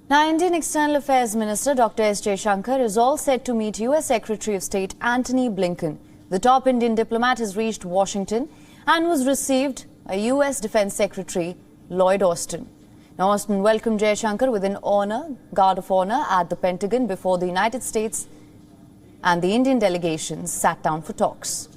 Now, Indian External Affairs Minister Dr. S Jaishankar is all set to meet US Secretary of State Antony Blinken. The top Indian diplomat has reached Washington and was received by US Defense Secretary Lloyd Austin. Now, Austin welcomed Jaishankar with an guard of honor at the Pentagon before the United States and the Indian delegations sat down for talks.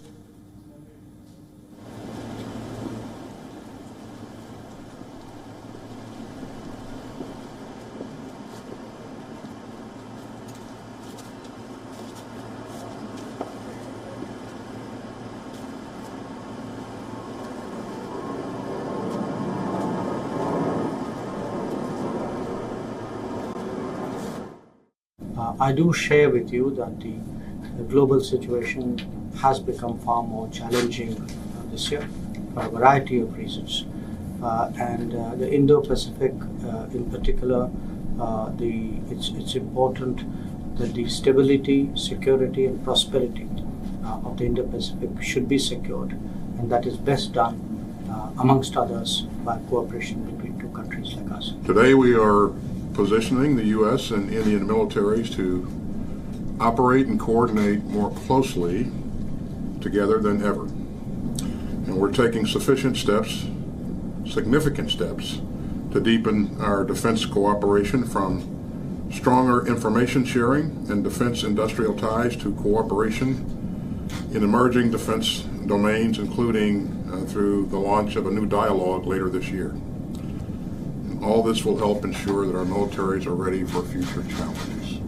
I do share with you that the global situation has become far more challenging this year for a variety of reasons. And the Indo-Pacific in particular, it's important that the stability, security and prosperity of the Indo-Pacific should be secured, and that is best done, amongst others, by cooperation between two countries like us. Today we are positioning the U.S. and Indian militaries to operate and coordinate more closely together than ever. And we're taking significant steps to deepen our defense cooperation, from stronger information sharing and defense industrial ties to cooperation in emerging defense domains, including through the launch of a new dialogue later this year. All this will help ensure that our militaries are ready for future challenges.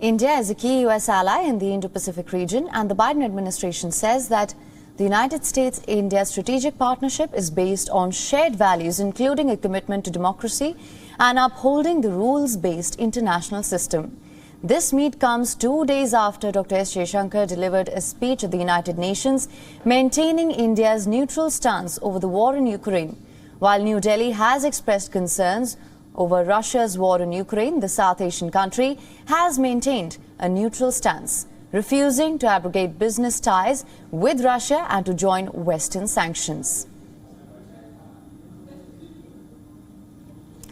India is a key US ally in the Indo-Pacific region, and the Biden administration says that the United States-India strategic partnership is based on shared values, including a commitment to democracy and upholding the rules-based international system. This meet comes 2 days after Dr. S Jaishankar delivered a speech at the United Nations maintaining India's neutral stance over the war in Ukraine. While New Delhi has expressed concerns over Russia's war in Ukraine, the South Asian country has maintained a neutral stance, refusing to abrogate business ties with Russia and to join Western sanctions.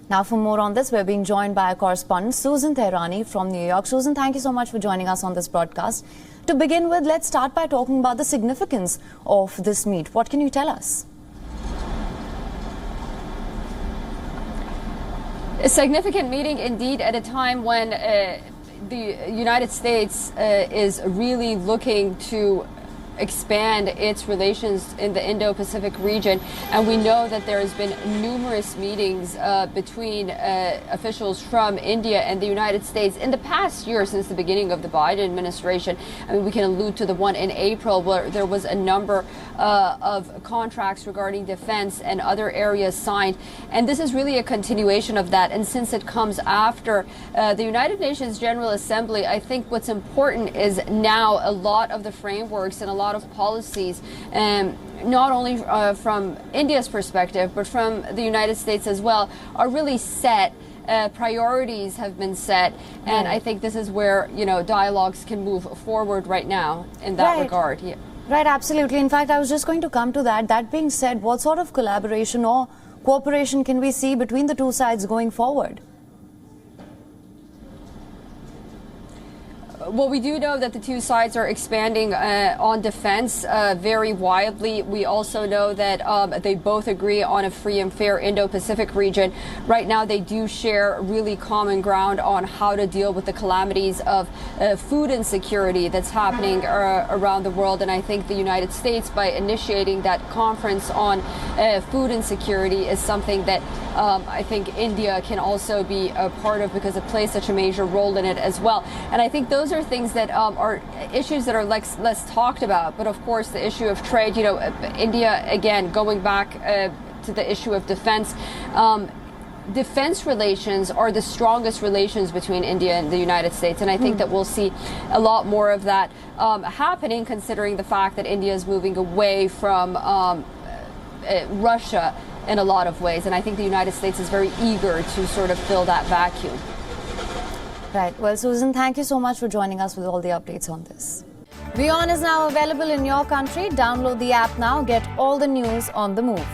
Now, for more on this, we're being joined by our correspondent Susan Tehrani from New York. Susan, thank you so much for joining us on this broadcast. To begin with, let's start by talking about the significance of this meet. What can you tell us? A significant meeting indeed, at a time when the United States is really looking to expand its relations in the Indo-Pacific region. And we know that there has been numerous meetings between officials from India and the United States in the past year, since the beginning of the Biden administration. I mean, we can allude to the one in April where there was a number of contracts regarding defense and other areas signed. And this is really a continuation of that. And since it comes after the United Nations General Assembly, I think what's important is now a lot of the frameworks and a lot of policies, not only from India's perspective, but from the United States as well, are really set. Priorities have been set, and I think this is where, dialogues can move forward right now in that regard. Yeah. Right, absolutely. In fact, I was just going to come to that. That being said, what sort of collaboration or cooperation can we see between the two sides going forward? Well, we do know that the two sides are expanding on defense very widely. We also know that they both agree on a free and fair Indo-Pacific region. Right now, they do share really common ground on how to deal with the calamities of food insecurity that's happening around the world. And I think the United States, by initiating that conference on food insecurity, is something that I think India can also be a part of, because it plays such a major role in it as well. And I think those are things that are issues that are less talked about. But of course, the issue of trade, India, again, going back to the issue of defense, defense relations are the strongest relations between India and the United States. And I think that we'll see a lot more of that happening, considering the fact that India is moving away from Russia in a lot of ways. And I think the United States is very eager to sort of fill that vacuum. Right. Well, Susan, thank you so much for joining us with all the updates on this. WION is now available in your country. Download the app now. Get all the news on the move.